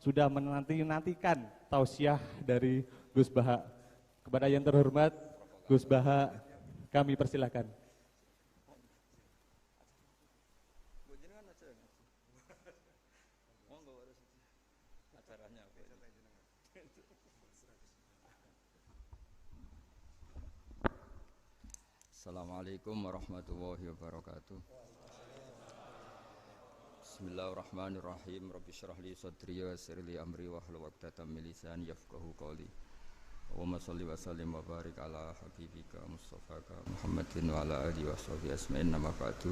sudah menanti-nantikan tausiah dari Gus Baha. Kepada yang terhormat Gus Baha, kami persilahkan. Assalamualaikum warahmatullahi wabarakatuh. Bismillahirrahmanirrahim. Rabbi shrah li sadri wa yassir li amri wahlul 'uqdatam min lisani yafqahu qawli. Allahumma shalli wa sallim wa barik ala habibika Mustafaka Muhammadin wa ala alihi washabihi asma'in. Nama ba'du.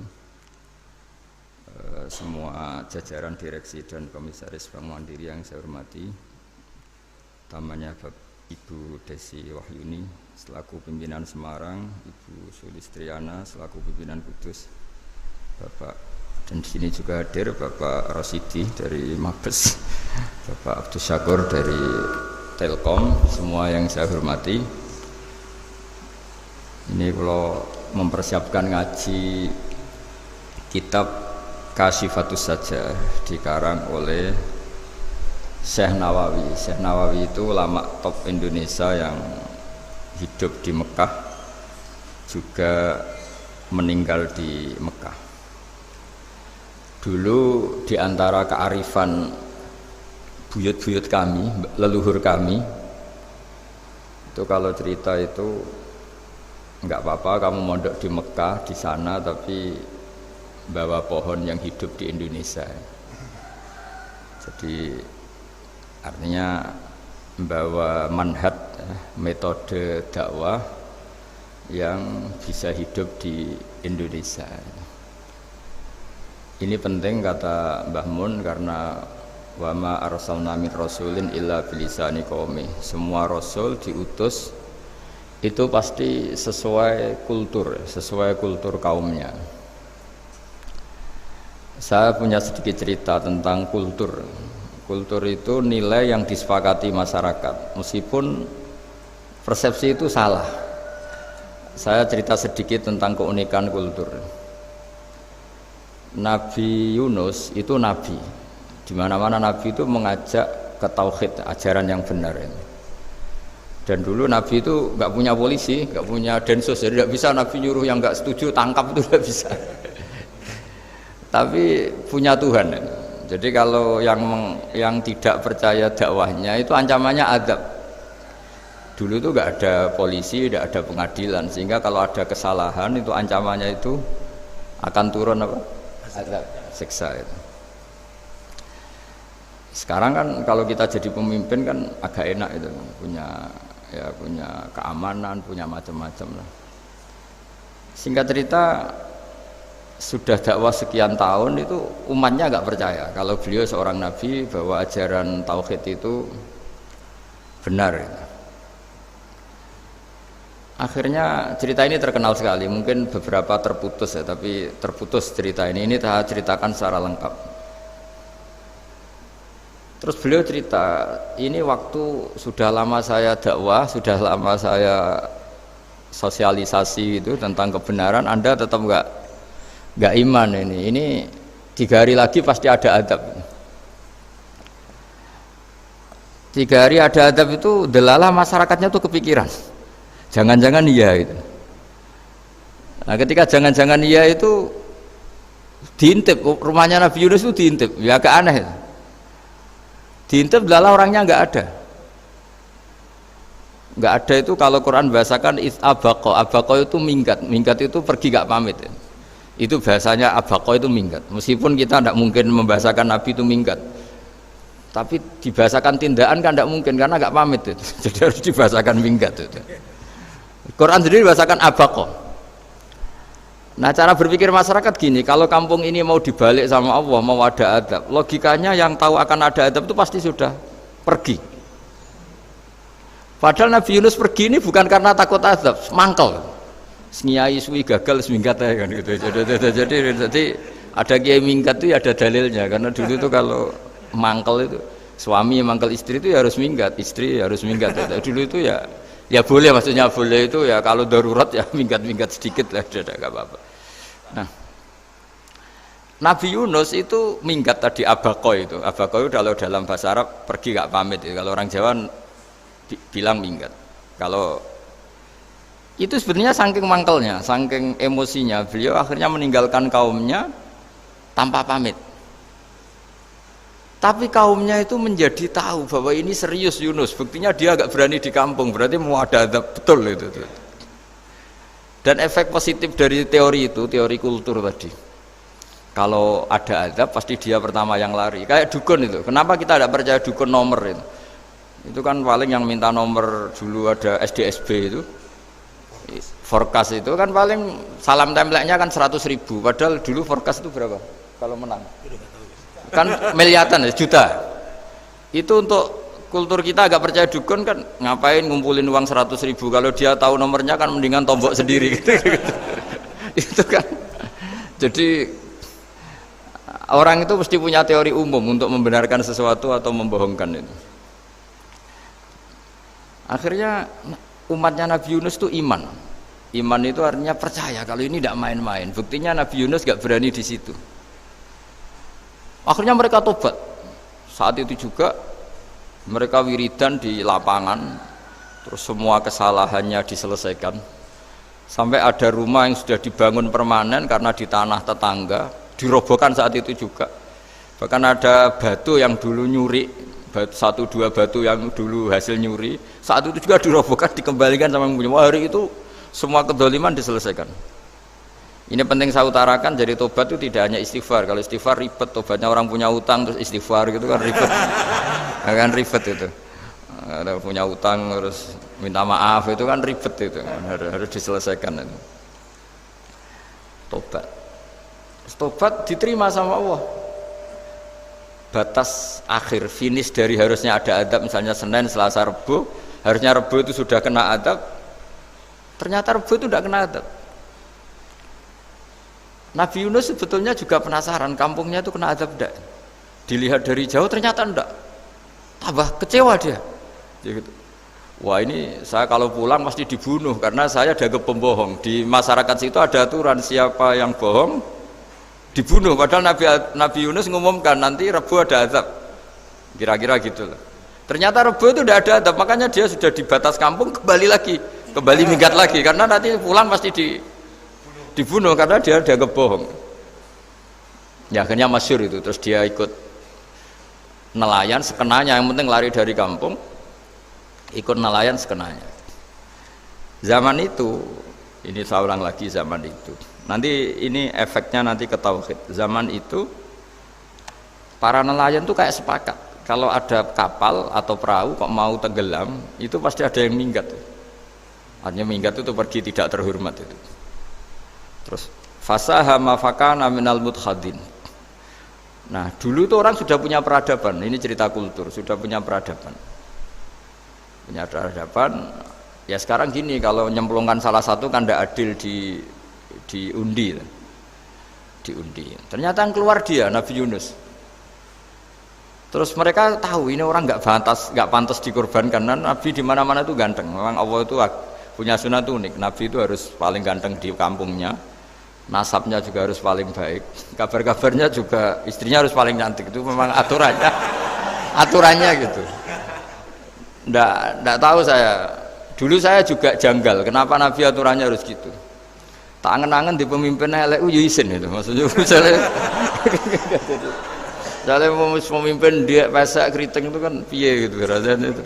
Semua jajaran direksi dan komisaris Bank Mandiri yang saya hormati, utamanya Ibu Desi Wahyuni selaku pimpinan Semarang, Ibu Sulistriana selaku pimpinan Kudus, Bapak, dan di sini juga hadir Bapak Rosidi dari Mabes, Bapak Abdus Syakur dari Telkom, semua yang saya hormati. Ini kalau mempersiapkan ngaji kitab Kasyifatus Sajah dikarang oleh Syekh Nawawi. Syekh Nawawi itu ulama top Indonesia yang hidup di Mekah, juga meninggal di Mekah. Dulu di antara kearifan buyut-buyut kami, leluhur kami, itu kalau cerita itu enggak apa-apa kamu mondok di Mekah di sana, tapi bawa pohon yang hidup di Indonesia. Jadi artinya membawa manhaj, metode dakwah yang bisa hidup di Indonesia. Ini penting kata Mbah Mun, karena wa ma arsalna min rasulin illa bilisani qaumi. Semua rasul diutus itu pasti sesuai kultur kaumnya. Saya punya sedikit cerita tentang kultur. Kultur itu nilai yang disepakati masyarakat, meskipun persepsi itu salah. Saya cerita sedikit tentang keunikan kultur. Nabi Yunus itu nabi. Di mana-mana nabi itu mengajak ke tauhid, ajaran yang benar. Dan dulu nabi itu nggak punya polisi, nggak punya densus, jadi nggak bisa nabi nyuruh yang nggak setuju tangkap, itu nggak bisa. Tapi punya Tuhan. Jadi kalau yang tidak percaya dakwahnya itu ancamannya azab. Dulu itu nggak ada polisi, tidak ada pengadilan, sehingga kalau ada kesalahan itu ancamannya itu akan turun apa? Azab, siksa itu. Sekarang kan kalau kita jadi pemimpin kan agak enak itu, punya keamanan, punya macam-macam lah. Singkat cerita, sudah dakwah sekian tahun itu umatnya nggak percaya kalau beliau seorang nabi, bahwa ajaran tauhid itu benar. Akhirnya cerita ini terkenal sekali, mungkin beberapa terputus ya, tapi terputus cerita ini saya ceritakan secara lengkap. Terus beliau cerita, ini waktu sudah lama saya dakwah, sudah lama saya sosialisasi itu tentang kebenaran, Anda tetap nggak iman. Ini 3 hari lagi pasti ada adab. 3 hari ada adab itu delalah masyarakatnya tuh kepikiran, jangan-jangan iya itu. Nah ketika jangan-jangan iya itu diintip, rumahnya Nabi Yunus itu diintip, ya agak aneh. Diintip delalah orangnya nggak ada itu. Kalau Quran bahasakan abaqo itu minggat itu pergi nggak pamit. Itu bahasanya abaqo itu minggat. Meskipun kita tidak mungkin membahasakan Nabi itu minggat, tapi dibahasakan tindakan kan tidak mungkin karena nggak pamit itu. Jadi harus dibahasakan minggat itu. Quran sendiri bahasakan abaqo. Nah cara berpikir masyarakat gini, kalau kampung ini mau dibalik sama Allah, mau ada adab, logikanya yang tahu akan ada adab itu pasti sudah pergi. Padahal Nabi Yunus pergi ini bukan karena takut adab, mangkel. Sengiai suwi gagal seminggat ya kan gitu. Jadi ada kiai minggat itu ya ada dalilnya, karena dulu itu kalau mangkel itu suami mangkel istri itu ya harus minggat, istri harus minggat. Dulu itu ya boleh, maksudnya boleh itu ya kalau darurat ya minggat sedikit lah, tidak apa-apa. Nah Nabi Yunus itu minggat tadi abaqo itu. Abaqo itu kalau dalam bahasa Arab pergi gak pamit. Kalau orang Jawa bilang minggat. Kalau itu sebenarnya saking mangkelnya, saking emosinya, beliau akhirnya meninggalkan kaumnya tanpa pamit. Tapi kaumnya itu menjadi tahu bahwa ini serius Yunus. Buktinya dia agak berani di kampung. Berarti mau ada adab betul itu. Dan efek positif dari teori itu, teori kultur tadi. Kalau ada azab pasti dia pertama yang lari. Kayak dukun itu. Kenapa kita tidak percaya dukun nomor itu? Itu kan paling yang minta nomor dulu ada SDSB itu. Forecast itu kan paling salam template-nya kan 100.000. Padahal dulu forecast itu berapa? Kalau menang. Kan miliaran, juta. Itu untuk kultur kita agak percaya dukun kan ngapain ngumpulin uang 100.000. Kalau dia tahu nomornya kan mendingan tombok sendiri gitu. Itu kan. Jadi orang itu mesti punya teori umum untuk membenarkan sesuatu atau membohongkan itu. Akhirnya umatnya Nabi Yunus itu iman. Iman itu artinya percaya kalau ini tidak main-main. Buktinya Nabi Yunus gak berani di situ. Akhirnya mereka tobat. Saat itu juga mereka wiridan di lapangan, terus semua kesalahannya diselesaikan. Sampai ada rumah yang sudah dibangun permanen karena di tanah tetangga, dirobohkan saat itu juga. Bahkan ada batu yang dulu nyuri, satu dua batu yang dulu hasil nyuri, saat itu juga dirobohkan, dikembalikan sama yang punya. Hari itu semua kedoliman diselesaikan. Ini penting saya utarakan, jadi tobat itu tidak hanya istighfar. Kalau istighfar ribet, tobatnya orang punya utang terus istighfar gitu kan ribet. Kan ribet itu. Ada punya utang terus minta maaf itu kan ribet itu, harus diselesaikan itu. Tobat diterima sama Allah. Batas akhir finish dari harusnya ada adab, misalnya Senin, Selasa, Rebu, harusnya Rebu itu sudah kena adab, ternyata Rebu itu tidak kena adab. Nabi Yunus sebetulnya juga penasaran kampungnya itu kena adab tidak. Dilihat dari jauh ternyata tidak. Tambah kecewa dia. Gitu. Wah ini saya kalau pulang pasti dibunuh karena saya dianggap pembohong. Di masyarakat situ ada aturan siapa yang bohong dibunuh. Padahal Nabi Yunus mengumumkan nanti Rebu ada azab. Kira-kira gitu lah. Ternyata Rebu itu tidak ada azab, makanya dia sudah di batas kampung kembali minggat lagi karena nanti pulang pasti dibunuh karena dia dianggap bohong. Ya akhirnya masyhur itu, terus dia ikut nelayan sekenanya, yang penting lari dari kampung, ikut nelayan sekenanya. Zaman itu, ini saya ulang lagi zaman itu. Nanti ini efeknya nanti ke tauhid. Zaman itu para nelayan tuh kayak sepakat. Kalau ada kapal atau perahu kok mau tenggelam, itu pasti ada yang minggat. Artinya minggat itu pergi tidak terhormat itu. Terus fasahama fakana minal mudkhadin. Nah, dulu itu orang sudah punya peradaban. Ini cerita kultur, sudah punya peradaban. Punya peradaban. Ya sekarang gini, kalau nyemplungkan salah satu kan tidak adil diundi. Ternyata yang keluar dia Nabi Yunus. Terus mereka tahu ini orang nggak pantas dikorbankan. Dan Nabi di mana-mana itu ganteng. Memang Allah itu punya sunat unik. Nabi itu harus paling ganteng di kampungnya. Nasabnya juga harus paling baik. Kabar-kabarnya juga istrinya harus paling cantik. Itu memang aturannya gitu. Nggak tahu saya. Dulu saya juga janggal. Kenapa Nabi aturannya harus gitu? Tak angen-angen di pemimpinnya elek izin itu. Maksudnya misalnya pemimpin dia pesek keriting itu kan piye gitu rasanya itu.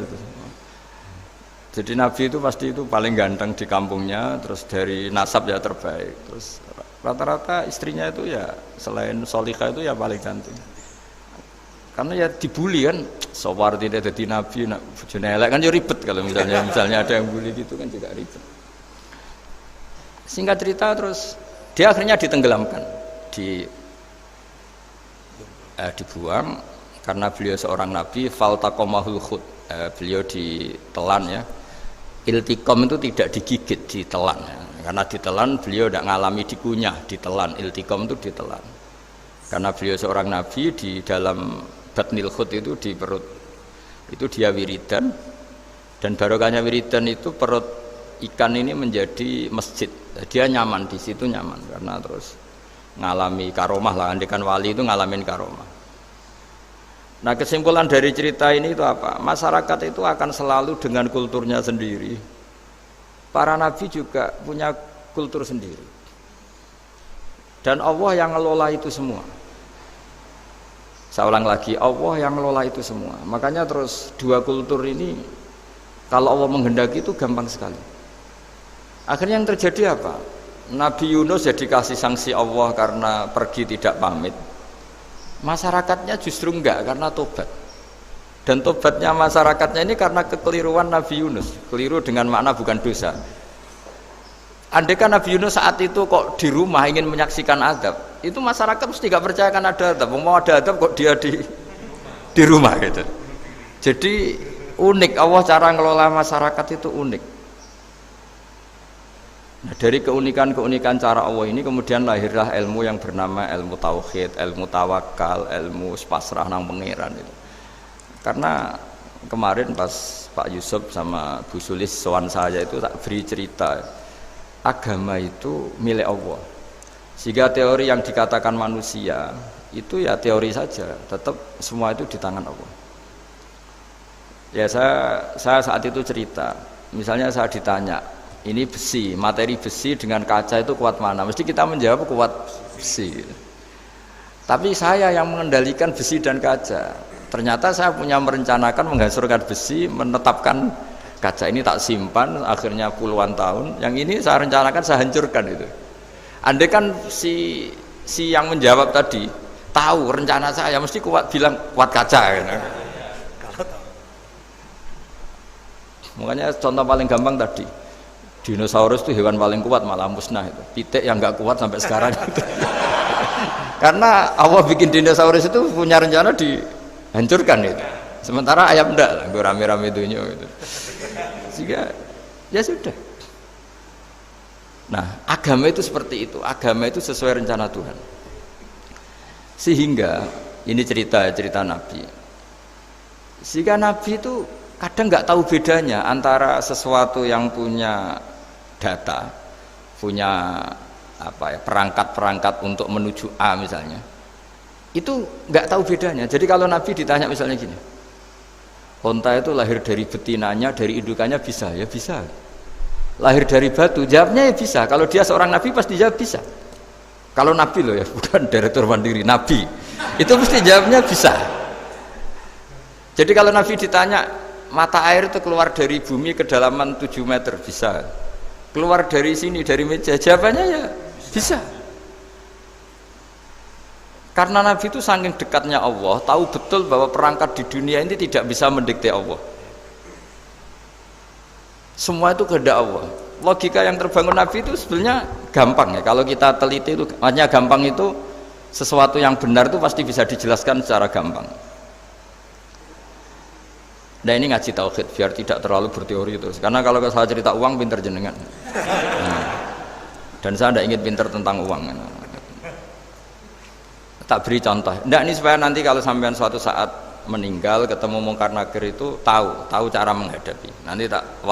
Jadi Nabi itu pasti itu paling ganteng di kampungnya, terus dari nasab ya terbaik, terus rata-rata istrinya itu ya selain solihah itu ya paling cantik. Karena ya dibully kan, sopar tidak jadi Nabi, bojone elek kan ya ribet kalau misalnya ada yang bully gitu kan juga ribet. Singkat cerita terus dia akhirnya ditenggelamkan, dibuang karena beliau seorang Nabi, faltaqamahul khut, beliau ditelan ya. Iltiqam itu tidak digigit, ditelan ya. Karena ditelan beliau tidak ngalami dikunyah, ditelan. Iltiqam itu ditelan karena beliau seorang Nabi. Di dalam batnil khut itu di perut itu dia wiridan, dan barokahnya wiridan itu perut ikan ini menjadi masjid. Dia nyaman di situ, nyaman karena terus ngalami karomah lah, andikan wali itu ngalamin karomah. Nah kesimpulan dari cerita ini itu apa? Masyarakat itu akan selalu dengan kulturnya sendiri. Para nabi juga punya kultur sendiri. Dan Allah yang ngelola itu semua. Saya ulang lagi, Allah yang ngelola itu semua. Makanya terus dua kultur ini kalau Allah menghendaki itu gampang sekali. Akhirnya yang terjadi apa? Nabi Yunus jadi kasih sanksi Allah karena pergi tidak pamit. Masyarakatnya justru enggak karena tobat. Dan tobatnya masyarakatnya ini karena kekeliruan Nabi Yunus. Keliru dengan makna bukan dosa. Andai kan Nabi Yunus saat itu kok di rumah ingin menyaksikan adab, itu masyarakat mesti gak percaya kan ada adab. Mau ada adab kok dia di rumah gitu. Jadi unik, Allah cara ngelola masyarakat itu unik. Nah, dari keunikan-keunikan cara Allah ini kemudian lahirlah ilmu yang bernama ilmu tauhid, ilmu tawakal, ilmu pasrah nang pangeran itu. Karena kemarin pas Pak Yusuf sama Bu Sulis sowan saya itu tak beri cerita, agama itu milik Allah. Sehingga teori yang dikatakan manusia itu ya teori saja, tetap semua itu di tangan Allah. Ya saya saat itu cerita, misalnya saya ditanya, ini besi, materi besi dengan kaca itu kuat mana? Mesti kita menjawab kuat besi. Tapi saya yang mengendalikan besi dan kaca. Ternyata saya punya merencanakan menghancurkan besi, menetapkan kaca ini tak simpan, akhirnya puluhan tahun. Yang ini saya rencanakan saya hancurkan itu. Andai kan si yang menjawab tadi tahu rencana saya, mesti kuat bilang kuat kaca. Gitu. Makanya contoh paling gampang tadi. Dinosaurus itu hewan paling kuat malah musnah itu. Pitik yang nggak kuat sampai sekarang itu. Karena Allah bikin dinosaurus itu punya rencana dihancurkan itu. Sementara ayam enggak lah, gue rame-rame dunia itu. Sehingga ya sudah. Nah, agama itu seperti itu. Agama itu sesuai rencana Tuhan. Sehingga ini cerita Nabi. Sehingga Nabi itu kadang nggak tahu bedanya antara sesuatu yang punya data, punya apa ya, perangkat-perangkat untuk menuju A misalnya, itu nggak tahu bedanya. Jadi kalau Nabi ditanya misalnya gini, onta itu lahir dari betinanya, dari indukannya bisa? Ya bisa. Lahir dari batu, jawabnya ya bisa. Kalau dia seorang Nabi pasti jawab bisa. Kalau Nabi loh ya, bukan direktur mandiri, Nabi itu mesti jawabnya bisa. Jadi kalau Nabi ditanya mata air itu keluar dari bumi kedalaman 7 meter, bisa. Keluar dari sini, dari meja, jawabannya ya bisa. Karena Nabi itu saking dekatnya Allah, tahu betul bahwa perangkat di dunia ini tidak bisa mendikte Allah. Semua itu kehendak Allah. Logika yang terbangun Nabi itu sebenarnya gampang ya. Kalau kita teliti itu, hanya gampang itu sesuatu yang benar itu pasti bisa dijelaskan secara gampang. Nah ini ngaji tauhid biar tidak terlalu berteori terus. Karena kalau saya cerita uang pinter jenengan. Dan saya tidak ingin pinter tentang uang. Tak beri contoh. Nah ini supaya nanti kalau sampean suatu saat meninggal ketemu mungkar nakir itu tahu cara menghadapi. Nanti tak